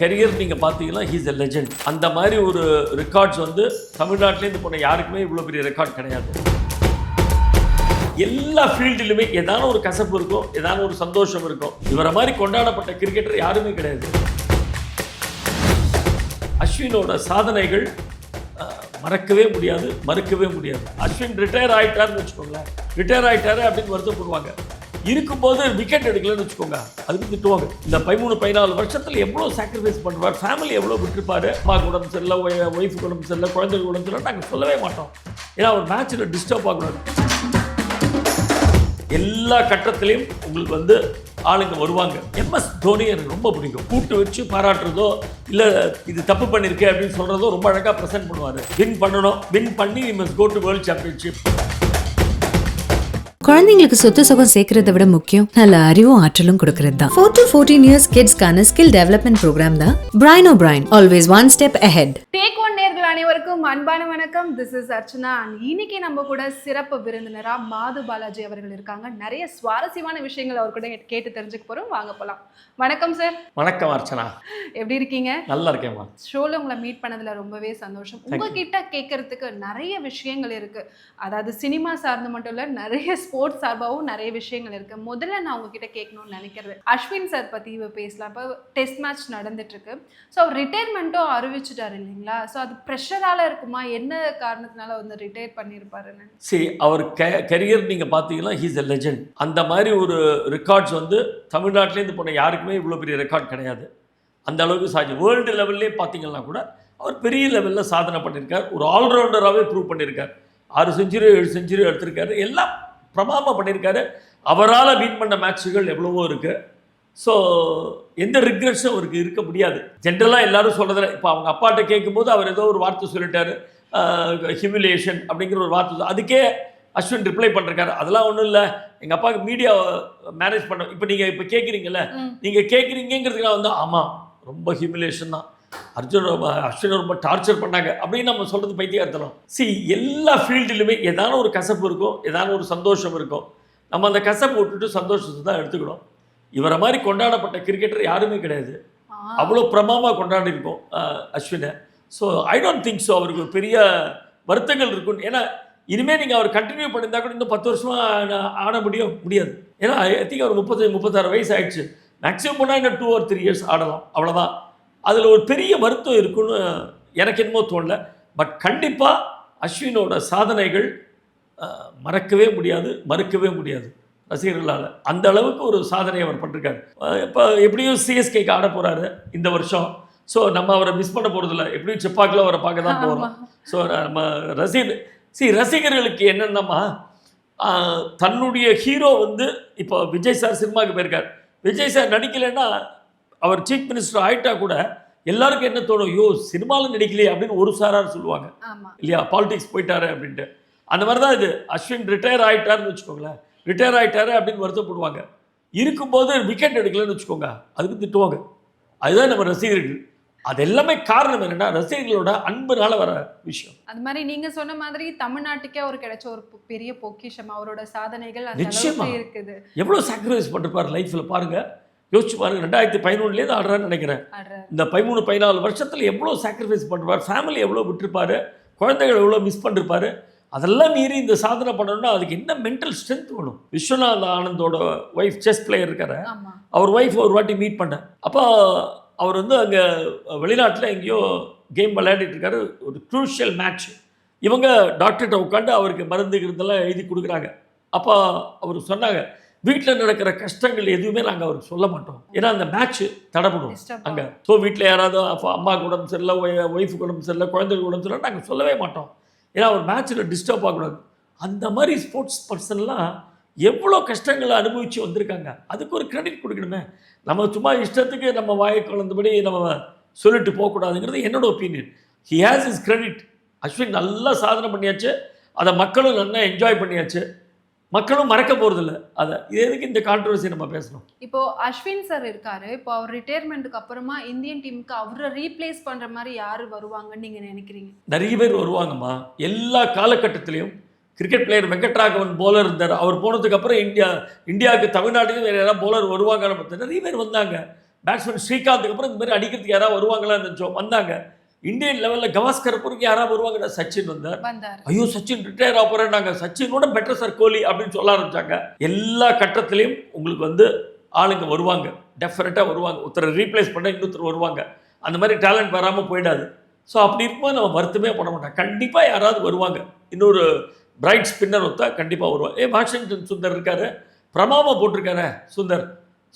Career நீங்கள் பார்த்தீங்கன்னா he's a legend. அந்த மாதிரி ஒரு ரெக்கார்ட்ஸ் வந்து தமிழ்நாட்டிலேருந்து போன யாருக்குமே இவ்வளோ பெரிய ரெக்கார்ட் கிடையாது. எல்லா ஃபீல்டிலுமே ஏதான ஒரு கசப்பு இருக்கும், ஏதான ஒரு சந்தோஷம் இருக்கும். இவரை மாதிரி கொண்டாடப்பட்ட கிரிக்கெட்டர் யாருமே கிடையாது. அஸ்வினோட சாதனைகள் மறக்கவே முடியாது, மறுக்கவே முடியாது. அஸ்வின் ரிட்டையர் ஆகிட்டார்னு வச்சுக்கோங்களேன், ரிட்டையர் ஆகிட்டாரு அப்படின்னு வருத்தப்படுவாங்க. இருக்கும்போது விக்கெட் எடுக்கலன்னு வச்சுக்கோங்க, அதுக்கு திட்டுவாங்க. இந்த 13-14 வருஷத்தில் எவ்வளோ சாக்ரிஃபைஸ் பண்ணுவார், ஃபேமிலி எவ்வளோ விட்டுருப்பாரு. அம்மாவுக்கு உடம்பு சரியில்லை, ஒய்ஃபுக்கு உடம்பு சரியில்லை, குழந்தைகளுக்கு உடம்பு சரியில்லை, நாங்கள் சொல்லவே மாட்டோம். ஏன்னா ஒரு மேட்ச்சில் டிஸ்டர்ப் ஆகக்கூடாது. எல்லா கட்டத்திலையும் உங்களுக்கு வந்து ஆளுங்க வருவாங்க. MS தோனி எனக்கு ரொம்ப பிடிக்கும். கூட்டு வச்சு பாராட்டுறதோ இல்லை இது தப்பு பண்ணியிருக்கேன் அப்படின்னு சொல்கிறதோ ரொம்ப அழகாக ப்ரெசென்ட் பண்ணுவார். வின் பண்ணணும், வின் பண்ணி we must go to world championship. குழந்தைங்களுக்கு சொத்து சுகம் சேர்க்கறதை விட முக்கியம் நல்ல அறிவும் ஆற்றலும் கொடுக்கறது தான். 4 to 14 years கிட்ஸ்க்கான ஸ்கில் டெவலப்மெண்ட் ப்ரோக்ராம் தான் Brain O Brain. Always one step ahead. Take one நேயர்கள் அனைவருக்கும் அன்பான வணக்கம். This is Archana. இன்னைக்கு நம்ம கூட சிறப்பு விருந்தினரா மாது பாலாஜி அவர்கள் இருக்காங்க. நிறைய சுவாரஸ்யமான விஷயங்கள் அவர் கூட கேட்டு தெரிஞ்சுக்க போறோம். வாங்க போலாம். வணக்கம் சார். வணக்கம் அர்ச்சனா. எப்படி இருக்கீங்க? நல்லா இருக்கேம்மா. ஷோல உங்களை மீட் பண்ணதுல ரொம்பவே சந்தோஷம். உங்ககிட்ட கேட்கறதுக்கு நிறைய விஷயங்கள் இருக்கு. அதாவது சினிமா சார்ந்து மட்டும் இல்ல, நிறைய ஸ்போர்ட்ஸ் சார்பாகவும் நிறைய விஷயங்கள் இருக்கு. முதல்ல நான் உங்ககிட்ட கேட்கணும்னு நினைக்கிறது, அஸ்வின் சார் பத்தி பேசலாம். இப்போ டெஸ்ட் மேட்ச் நடந்துட்டு இருக்கு. ஸோ அவர் ரிட்டையர்மெண்ட்டும் அறிவிச்சுட்டாரு இல்லைங்களா? ஸோ அது ப்ரெஷரால இருக்குமா, என்ன காரணத்தினால வந்து ரிட்டையர் பண்ணியிருப்பாருன்னு? சரி, அவர் கரியர் நீங்கள் பார்த்தீங்கன்னா ஹீஸ் எ லெஜெண்ட். அந்த மாதிரி ஒரு ரெக்கார்ட்ஸ் வந்து தமிழ்நாட்டிலேருந்து போன யாருக்குமே இவ்வளோ பெரிய ரெக்கார்ட் கிடையாது. அந்த அளவுக்கு சாதிச்சு வேர்ல்டு லெவல்லே பார்த்தீங்கன்னா கூட அவர் பெரிய லெவலில் சாதனை பண்ணியிருக்கார். ஒரு ஆல்ரவுண்டராகவே ப்ரூவ் பண்ணியிருக்கார். 6 செஞ்சுரி 7 செஞ்சுரி எடுத்திருக்காரு. எல்லாம் பிரமாதமாக பண்ணியிருக்காரு. அவரால் வின் பண்ண மேட்சுகள் எவ்வளவோ இருக்குது. ஸோ எந்த ரிக்ரெட்ஸும் அவருக்கு இருக்க முடியாது. ஜென்ரலாக எல்லாரும் சொல்கிறதில்ல. இப்போ அவங்க அப்பாட்ட கேட்கும்போது அவர் ஏதோ ஒரு வார்த்தை சொல்லிட்டாரு, ஹியூமிலியேஷன் அப்படிங்கிற ஒரு வார்த்தை. அதுக்கே அஸ்வின் ரிப்ளை பண்ணிருக்காரு, அதெல்லாம் ஒன்றும் இல்லை, எங்கள் அப்பாவுக்கு மீடியா மேனேஜ் பண்ண. இப்போ நீங்கள் இப்போ கேட்குறீங்கல்ல, நீங்கள் கேட்குறீங்கிறதுக்காக வந்து ஆமாம் ரொம்ப ஹியூமிலியேஷன் தான், அஸ்வினை ரொம்ப டார்ச்சர் பண்ணாங்க அப்படின்னு நம்ம சொல்கிறது பைத்தியக்காரத்தனம். எல்லா ஃபீல்டிலுமே ஏதான ஒரு கசப்பு இருக்கும், ஏதான ஒரு சந்தோஷம் இருக்கும். நம்ம அந்த கசப்பு விட்டுட்டு சந்தோஷத்தை தான் எடுத்துக்கணும். இவரை மாதிரி கொண்டாடப்பட்ட கிரிக்கெட்டர் யாருமே கிடையாது. அவ்வளோ பிரமாதமாக கொண்டாடி இருக்கோம் அஸ்வினை. So I don't think so அவருக்கு ஒரு பெரிய வருத்தங்கள் இருக்கும். ஏன்னா இனிமேல் நீங்கள் அவர் கண்டினியூ பண்ணியிருந்தா கூட இன்னும் 10 வருஷமாக ஆட முடியாது. ஏன்னா ஐ திங்க் அவர் 35-36 வயசு ஆயிடுச்சு. மேக்ஸிமம் போனால் இன்னும் 2 or 3 years ஆடலாம், அவ்வளோதான். அதில் ஒரு பெரிய வருத்தம் இருக்குன்னு எனக்கு என்னமோ தோணல. பட் கண்டிப்பாக அஸ்வினோட சாதனைகள் மறக்கவே முடியாது, மறுக்கவே முடியாது ரசிகர்களால். அந்த அளவுக்கு ஒரு சாதனை அவர் பண்ணிருக்காரு. இப்போ எப்படியும் CSKக்கு ஆட போகிறாரு இந்த வருஷம். ஸோ நம்ம அவரை மிஸ் பண்ண போகிறதில்ல. எப்படியும் செப்பாக்கில் அவரை பார்க்க தான் போகிறோம். ஸோ நம்ம ரசிகர்களுக்கு என்னென்னமா, தன்னுடைய ஹீரோ வந்து இப்போ விஜய் சார் சினிமாவுக்கு போயிருக்கார். விஜய் சார் நடிக்கலைன்னா அவர் சீஃப் மினிஸ்டர் ஆகிட்டா கூட எல்லாருக்கும் என்ன தோணும், ஐயோ சினிமாவில் நடிக்கலையே அப்படின்னு ஒரு சாரார் சொல்லுவாங்க இல்லையா, பாலிடிக்ஸ் போயிட்டாரு அப்படின்ட்டு. அந்த மாதிரி தான் இது. அஸ்வின் ரிட்டையர் ஆகிட்டாருன்னு வச்சுக்கோங்களேன், ரிட்டையர் ஆகிட்டாரு அப்படின்னு வருத்தப்படுவாங்க. இருக்கும்போது விக்கெட் எடுக்கலன்னு வச்சுக்கோங்க, அதுக்கு திட்டுவாங்க. அதுதான் நம்ம ரசிகர்கள். அது எல்லாமே காரணம் என்னன்னா ரசிகர்களோட அன்புனால வர விஷயம். அது மாதிரி நீங்க சொன்ன மாதிரி தமிழ்நாட்டுக்கே அவர் கிடைச்ச ஒரு பெரிய பொக்கிஷம் அவரோட சாதனைகள் நிச்சயமா இருக்குது. எவ்வளவு சாக்ரிஃபைஸ் பண்ணிருப்பாரு லைஃப்ல பாருங்க, யோசிச்சு பாருங்க. 2011 ஆடுறான்னு நினைக்கிறேன். இந்த 13-14 வருஷத்துல எவ்வளவு சாக்ரிஃபைஸ் பண்ணிருப்பாரு, ஃபேமிலி எவ்வளவு விட்டுருப்பாரு, குழந்தைகள் எவ்வளவு மிஸ் பண்ணிருப்பாரு. அதெல்லாம் மீறி இந்த சாதனை பண்ணணும்னா அதுக்கு என்ன மென்டல் ஸ்ட்ரென்த் வேணும். விஸ்வநாத் ஆனந்தோட ஒய்ஃப் செஸ் பிளேயர் இருக்காரு, அவர் ஒய்ஃப் ஒரு வாட்டி மீட் பண்ணேன். அப்போ அவர் வந்து அங்கே வெளிநாட்டில் எங்கேயோ கேம் விளையாடிட்டு இருக்காரு. ஒரு க்ரூஷியல் மேட்ச். இவங்க டாக்டர்கிட்ட உட்காந்து அவருக்கு மருந்து இருந்தெல்லாம் எழுதி கொடுக்குறாங்க. அப்போ அவர் சொன்னாங்க, வீட்டில் நடக்கிற கஷ்டங்கள் எதுவுமே நாங்கள் அவருக்கு சொல்ல மாட்டோம், ஏன்னா அந்த மேட்ச் தடைப்படும் அங்கே. ஸோ வீட்டில் யாராவது அம்மாவுக்கு உடம்பு சரியில்லை, ஒய்ஃபுக்கு உடம்பு சரியில்லை, குழந்தைகளுக்கு உடம்பு சரியில்லை, நாங்கள் சொல்லவே மாட்டோம், ஏன்னா ஒரு மேட்ச்சில் டிஸ்டர்ப் ஆகக்கூடாது. அந்த மாதிரி ஸ்போர்ட்ஸ் பர்சன்லாம் எவ்வளோ கஷ்டங்களை அனுபவித்து வந்திருக்காங்க. அதுக்கு ஒரு கிரெடிட் கொடுக்கணுமே. நம்ம சும்மா இஷ்டத்துக்கு நம்ம வாயை கலந்தபடி நம்ம சொல்லிட்டு போகக்கூடாதுங்கிறது என்னோட opinion. He has is credit. Ashwin நல்லா சாதனை பண்ணியாச்சு, அதை மக்களும் நல்லா என்ஜாய் பண்ணியாச்சு, மக்களும் மறக்க போகிறதில்ல. அதை இது எதுக்கு இந்த கான்ட்ரவர்சி நம்ம பேசணும். இப்போ அஸ்வின் சார் இருக்காரு, இப்போ அவர் ரிட்டையர்மெண்ட்டுக்கு அப்புறமா இந்தியன் டீமுக்கு அவரை ரீப்ளேஸ் பண்ணுற மாதிரி யார் வருவாங்கன்னு நீங்கள் நினைக்கிறீங்க? நிறைய பேர் வருவாங்கம்மா. எல்லா காலகட்டத்திலையும் கிரிக்கெட் பிளேயர் வெங்கட்ராகவன் போலர் இருந்தார். அவர் போனதுக்கப்புறம் இந்தியாவுக்கு தமிழ்நாட்டுக்கு வேறு யாராவது போலர் வருவாங்கன்னு பார்த்தா நிறைய பேர் வந்தாங்க. பேட்ஸ்மேன் ஸ்ரீகாந்துக்கு அப்புறம் இந்த மாதிரி அடிக்கிறதுக்கு யாராவது வருவாங்களான்னு நினச்சோம். வந்தாங்க. இந்தியன் லெவலில் கவாஸ்கர் பொறுக்கு யாராவது வருவாங்கன்னா சச்சின் வந்தார். ஐயோ சச்சின் ரிட்டையர் ஆக போகிறேன்னாங்க. சச்சினோட பெட்டர் சார் கோலி அப்படின்னு சொல்ல ஆரம்பிச்சாங்க. எல்லா கட்டத்திலையும் உங்களுக்கு வந்து ஆளுங்க வருவாங்க, டெஃபினட்டாக வருவாங்க. ஒருத்தரை ரீப்ளேஸ் பண்ண இன்னொருத்தர் வருவாங்க. அந்த மாதிரி டேலண்ட் வராமல் போயிடாது. ஸோ அப்படி இருக்கும்போது நம்ம வருத்தமே பண்ண மாட்டோம். கண்டிப்பாக யாராவது வருவாங்க. இன்னொரு பிரைட் ஸ்பின்னர் ஒருத்தா கண்டிப்பாக வருவாங்க. வாஷிங்டன் சுந்தர் இருக்காரு, பிரமாமா போட்டிருக்காரு சுந்தர்.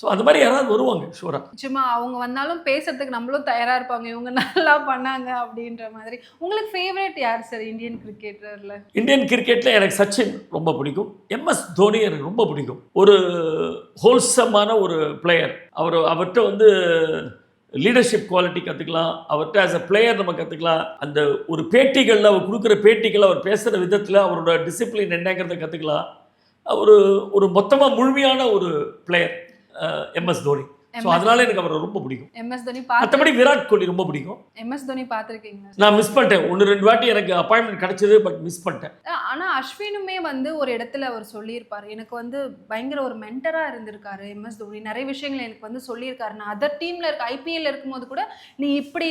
ஸோ அந்த மாதிரி யாராவது வருவாங்க ஷூராக. நிச்சயமா அவங்க வந்தாலும் பேசுறதுக்கு நம்மளும் தயாராக இருப்பாங்க, இவங்க நல்லா பண்ணாங்க அப்படின்ற மாதிரி. உங்களுக்கு ஃபேவரட் யார் சார் இந்தியன் கிரிக்கெட்டரில்? இந்தியன் கிரிக்கெட்டில் எனக்கு சச்சின் ரொம்ப பிடிக்கும். MS தோனி எனக்கு ரொம்ப பிடிக்கும். ஒரு ஹோல்சமான ஒரு பிளேயர். அவர்கிட்ட வந்து லீடர்ஷிப் குவாலிட்டி கற்றுக்கலாம். அவர்கிட்ட ஆஸ் அ பிளேயர் நம்ம கற்றுக்கலாம். அந்த ஒரு பேட்டிகளில் அவர் கொடுக்குற பேட்டிகள், அவர் பேசுகிற விதத்தில் அவரோட டிசிப்ளின் என்னங்கிறத கற்றுக்கலாம். ஒரு மொத்தமாக முழுமையான ஒரு பிளேயர் MS தோனி. ஸோ அதனால எனக்கு அவரை ரொம்ப பிடிக்கும். MS தோனி மற்றபடி விராட் கோலி ரொம்ப பிடிக்கும். MS தோனி பார்த்துருக்கீங்க? நான் மிஸ் பண்ணிட்டேன். 1-2 வாட்டி எனக்கு அப்பாயின்மெண்ட் கிடைச்சது, பட் மிஸ் பண்ணிட்டேன். ஆனால் அஸ்வினுமே வந்து ஒரு இடத்துல அவர் சொல்லியிருப்பார், எனக்கு வந்து பயங்கர ஒரு மென்டராக இருந்திருக்காரு MS தோனி. நிறைய விஷயங்கள் எனக்கு வந்து சொல்லியிருக்காரு. நான் அதர் டீமில் இருக்க IPL இருக்கும்போது கூட நீ இப்படி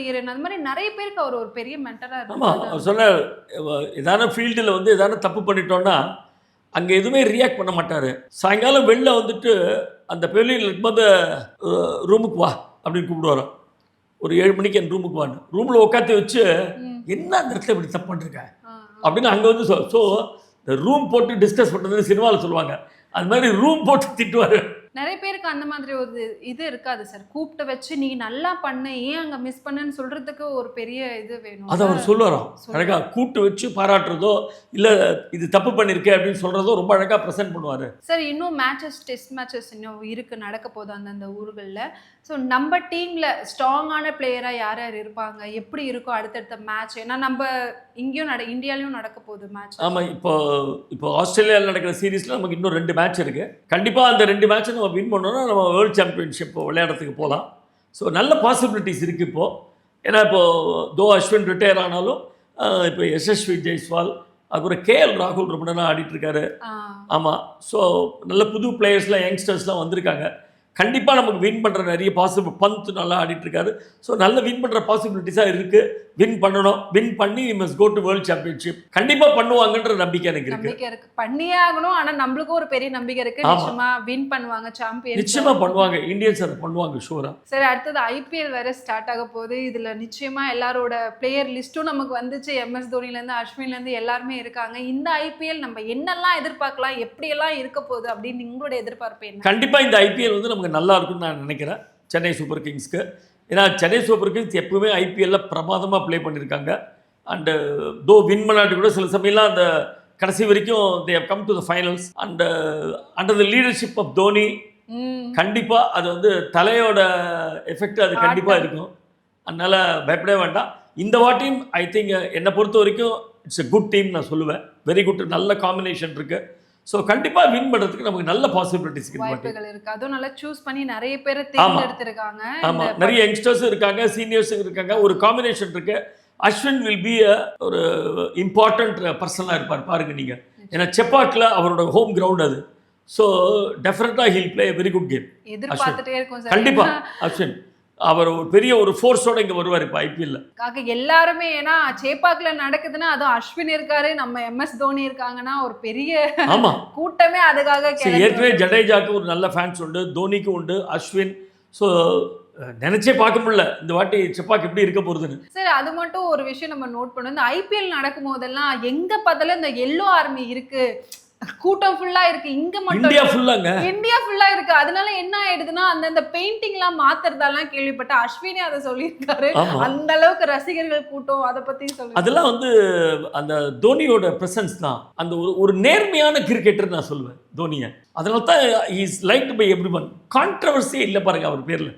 இரு அந்த மாதிரி நிறைய பேருக்கு அவர் ஒரு பெரிய மென்டராக இருந்தார். ஆமாம், அவர் சொன்ன ஏதான ஃபீல்டில் வந்து எதான தப்பு பண்ணிட்டோன்னா அங்கே எதுவுமே ரியாக்ட் பண்ண மாட்டார். சாயங்காலம் வெளில வந்துட்டு அந்த பெவிலியனில் இருக்கும்போது ரூமுக்கு வா அப்படின்னு கூப்பிடுவாராம். ஒரு 7 மணிக்கு என் ரூமுக்கு வான்னு ரூமில் உட்காந்து வச்சு என்ன அந்த இடத்துல இப்படி தப்பு பண்ணிருக்கேன் அப்படின்னு அங்கே வந்து ஸோ இந்த ரூம் போட்டு டிஸ்கஸ் பண்ணுறதுன்னு சினிமாவில் சொல்லுவாங்க. அது மாதிரி ரூம் போட்டு திட்டுவார். நிறைய பேருக்கு அந்த மாதிரி ஒரு இது இருக்காது சார். கூப்பிட்டு வச்சு நீ நல்லா பண்ண, ஏன் அங்கே மிஸ் பண்ணன்னு சொல்கிறதுக்கு ஒரு பெரிய இது வேணும். அது அவர் சொல்லுவாராம். அழகாக கூப்பிட்டு வச்சு பாராட்டுறதோ இல்லை இது தப்பு பண்ணியிருக்கேன் அப்படின்னு சொல்கிறதோ ரொம்ப அழகாக ப்ரெசென்ட் பண்ணுவார். சார் இன்னும் மேட்சஸ், டெஸ்ட் மேட்சஸ் இன்னும் இருக்குது, நடக்க போகுது அந்தந்த ஊர்களில். ஸோ நம்ம டீமில் ஸ்ட்ராங்கான பிளேயராக யார் யார் இருப்பாங்க, எப்படி இருக்கும் அடுத்தடுத்த மேட்ச்? ஏன்னா நம்ம இங்கேயும் இந்தியாலையும் நடக்க போகுது மேட்ச். ஆமாம், இப்போ ஆஸ்திரேலியாவில் நடக்கிற சீரீஸில் நமக்கு இன்னும் 2 மேட்ச் இருக்குது. கண்டிப்பாக அந்த 2 மேட்ச்சை நம்ம வின் பண்ணோன்னா நம்ம வேர்ல்டு சாம்பியன்ஷிப் விளையாடுறதுக்கு போகலாம். ஸோ நல்ல பாசிபிலிட்டிஸ் இருக்குது இப்போது. ஏன்னா இப்போது அஸ்வின் ரிட்டையர் ஆனாலும் இப்போ யசஸ்வி ஜெய்ஸ்வால், அப்புறம் KL ராகுல் ரொம்ப நேரம் ஆடிட்டுருக்காரு. ஆமாம், ஸோ நல்ல புது பிளேயர்ஸ்லாம், யங்ஸ்டர்ஸ்லாம் வந்திருக்காங்க. கண்டிப்பாக நமக்கு வின் பண்ணுற நிறைய பந்த் நல்லா ஆடிட்டுருக்காரு. ஸோ நல்ல வின் பண்ணுற பாசிபிலிட்டிஸாக இருக்குது. வின் பண்ணணும். வின் பண்ணி we must go to world championship. கண்டிப்பாக பண்ணுவாங்கன்ற நம்பிக்கை எனக்கு இருக்குது. பண்ணியே ஆகணும். ஆனால் நம்மளுக்கும் ஒரு பெரிய நம்பிக்கை இருக்குது. நிச்சயமாக வின் பண்ணுவாங்க, சாம்பியன் நிச்சயமாக பண்ணுவாங்க. இந்தியன்ஸ் அதை பண்ணுவாங்க ஷூரா. சரி, அடுத்தது IPL வேறு ஸ்டார்ட் ஆக போகுது. இதில் நிச்சயமாக எல்லாரோட பிளேயர் லிஸ்ட்டும் நமக்கு வந்துச்சு. MS தோனிலேருந்து அஸ்வின்லேருந்து எல்லாருமே இருக்காங்க. இந்த IPL நம்ம என்னெல்லாம் எதிர்பார்க்கலாம், எப்படியெல்லாம் இருக்க போகுது அப்படின்னு உங்களோட எதிர்பார்ப்பு என்ன? கண்டிப்பாக இந்த IPL வந்து நமக்கு நல்லா இருக்கும்னு நான் நினைக்கிறேன் சென்னை சூப்பர் கிங்ஸ்க்கு. ஏன்னா சென்னை சூப்பர் கிங்ஸ் எப்பவுமே IPLல பிரமாதமாக ப்ளே பண்ணியிருக்காங்க. அண்டு தோ வின் பண்ணாட்டி கூட சில சமயம்லாம் அந்த கடைசி வரைக்கும் they have come to the finals. And under the leadership of Dhoni கண்டிப்பாக அது வந்து தலையோட எஃபெக்ட் அது கண்டிப்பாக இருக்கும். அதனால் பயப்படவே வேண்டாம். இந்த வாட்டியும் ஐ திங்க் என்னை பொறுத்த வரைக்கும் இட்ஸ் எ குட் டீம் நான் சொல்லுவேன். வெரி குட், நல்ல காம்பினேஷன் இருக்குது. ஸோ கண்டிப்பாக வின் பண்ணுறதுக்கு நமக்கு நல்ல பாசிபிலிட்டிஸ் வாய்ப்புகள் இருக்குது. அதுவும் நல்லா சூஸ் பண்ணி நிறைய பேரை தேர்ந்தெடுத்திருக்காங்க. ஆமாம், நிறைய யங்ஸ்டர்ஸும் இருக்காங்க, சீனியர்ஸும் இருக்காங்க. ஒரு காம்பினேஷன் இருக்குது. அஸ்வின் வில் பி ஒரு இம்பார்ட்டண்ட் பர்சனாக இருப்பார் பாருங்க நீங்கள். ஏன்னா செப்பாக்கில் அவரோட ஹோம் கிரவுண்ட் அது. ஸோ டெஃபினட்டாக he'll play very good game. எதிர்பார்த்துட்டே இருக்கும் சார். கண்டிப்பாக அஸ்வின் அவர் ஒரு பெரிய ஒரு ஃபோர்ஸோட இங்கே வருவார் இப்போ IPL. எல்லாருமே ஏன்னா சேப்பாக்கில் நடக்குதுன்னா அதுவும் அஸ்வின் இருக்காரு, நம்ம MS தோனி இருக்காங்கன்னா ஒரு பெரிய கூட்டமே அதுக்காக. ஏற்கனவே ஜடேஜாக்கு ஒரு நல்ல ஃபேன்ஸ் உண்டு, தோனிக்கு உண்டு, அஸ்வின். ஸோ நினைச்சே பார்க்க முடியல இந்த வாட்டி செப்பாக் எப்படி இருக்க போகுதுன்னு. சரி, அது மட்டும் ஒரு விஷயம் நம்ம நோட் பண்ணணும். இந்த IPL நடக்கும் போதெல்லாம் எங்க பார்த்தாலும் இந்த எல்லோ ஆர்மி இருக்கு, கூட்டம் ஃபுல்லா இருக்கு. இங்க மட்டும் இந்தியா ஃபுல்லா இருக்கு. அதனால என்ன ஆயிடுதுன்னா அந்த பெயிண்டிங்லாம் மாத்துறதெல்லாம் கேள்விப்பட்ட அஸ்வினே அதை சொல்லியிருக்காரு. அந்த அளவுக்கு ரசிகர்கள் கூட்டம். அதை பத்தி சொல்லுங்க. அதெல்லாம் வந்து அந்த தோனியோட பிரசன்ஸ் தான். அந்த ஒரு நேர்மையான கிரிக்கெட்டர் நான் சொல்லுவேன் தோனியை. அதனால தான் இஸ் லைக்டு பை எவ்ரிவன். கான்ட்ரவர்சியே இல்லை பாருங்க அவர் பேர்ல.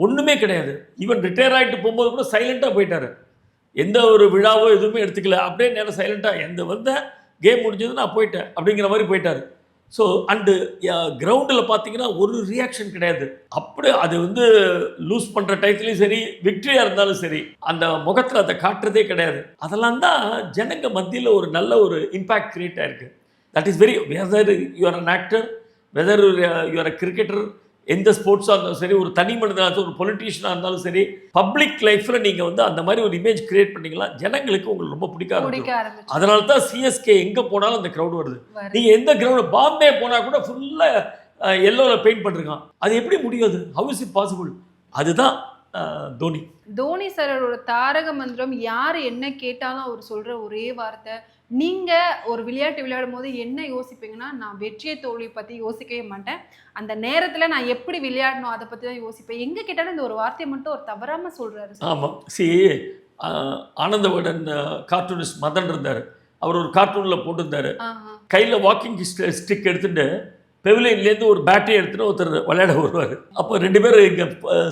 ஒண்ணுமே கிடையாது. ஈவன் ரிட்டையர் ஆகிட்டு போகும்போது கூட சைலண்டா போயிட்டாரு. எந்த ஒரு விழாவோ எதுவுமே எடுத்துக்கல. அப்படியே நேரம் சைலண்டா எந்த வந்த கேம் முடிஞ்சது நான் போயிட்டேன் அப்படிங்கிற மாதிரி போயிட்டார். ஸோ அண்டு கிரவுண்டில் பார்த்தீங்கன்னா ஒரு ரியாக்ஷன் கிடையாது. அப்படியே அது வந்து லூஸ் பண்ணுற டயத்துலையும் சரி, விக்டரியாக இருந்தாலும் சரி, அந்த முகத்தில் அதை காட்டுறதே கிடையாது. அதெல்லாம் தான் ஜனங்க மத்தியில் ஒரு நல்ல ஒரு இம்பேக்ட் கிரியேட் ஆகிருக்கு. That is very whether you're an actor, whether you're a cricketer, எந்த ஸ்போர்ட்ஸாக இருந்தாலும் சரி, ஒரு தனி மனிதனாக ஒரு பொலிட்டீஷியனாக இருந்தாலும் சரி, பப்ளிக் லைஃப்பில் நீங்கள் வந்து அந்த மாதிரி ஒரு இமேஜ் கிரியேட் பண்ணீங்களா ஜனங்களுக்கு உங்களுக்கு ரொம்ப பிடிக்க ஆரம்பிச்சு. அதனால தான் சிஎஸ்கே எங்கே போனாலும் அந்த க்ரௌட் வருது. நீங்கள் எந்த கிரவுண்டு பாம்பே போனால் கூட ஃபுல்லாக எல்லோவில் பெயிண்ட் பண்ணிருக்கான். அது எப்படி முடியாது? How is it possible? அதுதான் தோனி சாரோட தாரக மந்திரம். யார் என்ன கேட்டாலும் அவர் சொல்ற ஒரே வார்த்தை, நீங்க ஒரு விளையாட்டு விளையாடும் போது என்ன யோசிப்பீங்கன்னா, நான் வெற்றியை தோல்வி பத்தி யோசிக்கவே மாட்டேன், அந்த நேரத்துல நான் எப்படி விளையாடணும் அதை பத்தி தான் யோசிப்பேன். எங்க கேட்டாலும் இந்த ஒரு வார்த்தையை மட்டும் ஒரு தவறாம சொல்றாரு. ஆமாம். ஆனந்தவிடன் கார்ட்டூனிஸ்ட் மதன் இருந்தார். அவர் ஒரு கார்ட்டூனில் போட்டிருந்தாரு, கையில் வாக்கிங் ஸ்டிக் எடுத்துட்டு பெவிலியன்லேருந்து ஒரு பேட்டரி எடுத்துகிட்டு ஒருத்தர் விளையாட வருவார். அப்போ 2 பேர் இங்கே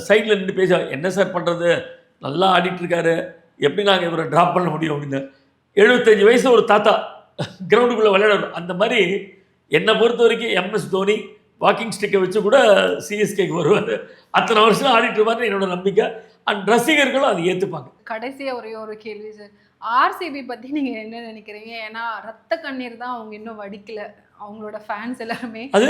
சைடில் நின்று பேசுவாங்க, என்ன சார் பண்ணுறது, நல்லா ஆடிட்டுருக்காரு, எப்படி நாங்கள் இவரை ட்ராப் பண்ண முடியும் அப்படின்னு. 75 வயசு ஒரு தாத்தா கிரவுண்டுக்குள்ளே விளையாடுவார். அந்த மாதிரி என்னை பொறுத்த வரைக்கும் எம்எஸ் தோனி வாக்கிங் ஸ்டிக்கை வச்சு கூட சிஎஸ்கேக்கு வருவார். அத்தனை வருஷம் ஆடிட்டு இருப்பாருன்னு என்னோட நம்பிக்கை. அண்ட் ரசிகர்களும் அதை ஏற்றுப்பாங்க. கடைசியாக ஒரே ஒரு கேள்வி சார், ஆர்சிபி பற்றி நீங்கள் என்ன நினைக்கிறீங்க? ஏன்னா ரத்த கண்ணீர் தான் அவங்க இன்னும் வடிக்கல, அவங்களோட ஃபேன்ஸ் எல்லாருமே. அது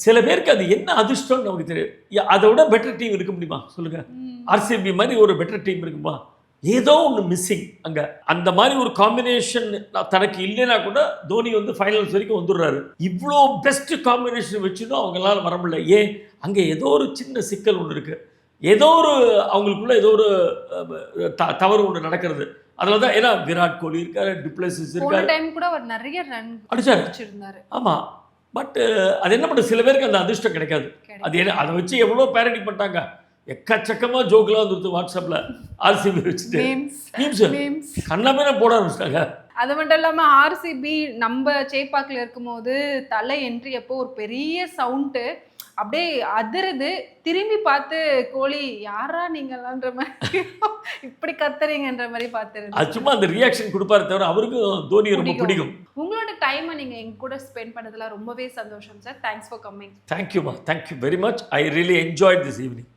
சில பேருக்கு அது என்ன அதிர்ஷ்டம்னு நமக்கு தெரியும். அதை விட பெட்டர் டீம் இருக்க முடியுமா சொல்லுங்கள்? ஆர்சிபி மாதிரி ஒரு பெட்டர் டீம் இருக்குமா? ஏதோ ஒன்று மிஸ்ஸிங் அங்கே. அந்த மாதிரி ஒரு காம்பினேஷன் தனக்கு இல்லைன்னா கூட தோனி வந்து ஃபைனல்ஸ் வரைக்கும் வந்துடுறாரு. இவ்வளோ பெஸ்ட் காம்பினேஷன் வச்சுடும் அவங்களால வர முடியல. ஏன்? அங்கே ஏதோ ஒரு சின்ன சிக்கல் ஒன்று இருக்குது, ஏதோ ஒரு அவங்களுக்குள்ள ஏதோ ஒரு தவறு ஒன்று நடக்கிறது. அதில் தான், ஏன்னா விராட் கோலி இருக்காரு, டிப்ளசிஸ் இருக்காரு, டைம் கூட அவர் நிறைய ரன் அடிச்சிருந்தாரு. ஆமாம், பட் அது என்ன பண்ணுறது, சில பேருக்கு அந்த அதிர்ஷ்டம் கிடைக்காது. அது என்ன, அதை வச்சு எவ்வளோ பேரடி பண்ணிட்டாங்க, எக்கச்சக்கமாக ஜோக்கெலாம் வந்துருது வாட்ஸ்அப்பில் ஆர்சிபி வச்சுட்டு கண்ணாமே போட ஆரம்பிச்சிட்டாங்க. அது மட்டும் இல்லாமல் ஆர்சிபி நம்ம சேப்பாக்கில் இருக்கும்போது தலை என்ட்ரி அப்போ ஒரு பெரிய சவுண்டு அப்படியே அதிருது. திரும்பி பார்த்து கோலி யாரா நீங்களான்ற மாதிரி இப்படி கத்துறீங்கன்ற மாதிரி பார்த்துருது. அது சும்மா அந்த ரியாக்ஷன் கொடுப்பாரு தவிர அவருக்கும் தோனி ரொம்ப பிடிக்கும். உங்களோட டைமை நீங்கள் எங்க கூட ஸ்பெண்ட் பண்ணதுல ரொம்பவே சந்தோஷம் சார். Thanks for coming. தேங்க்யூமா, thank you very much. I really enjoyed this evening.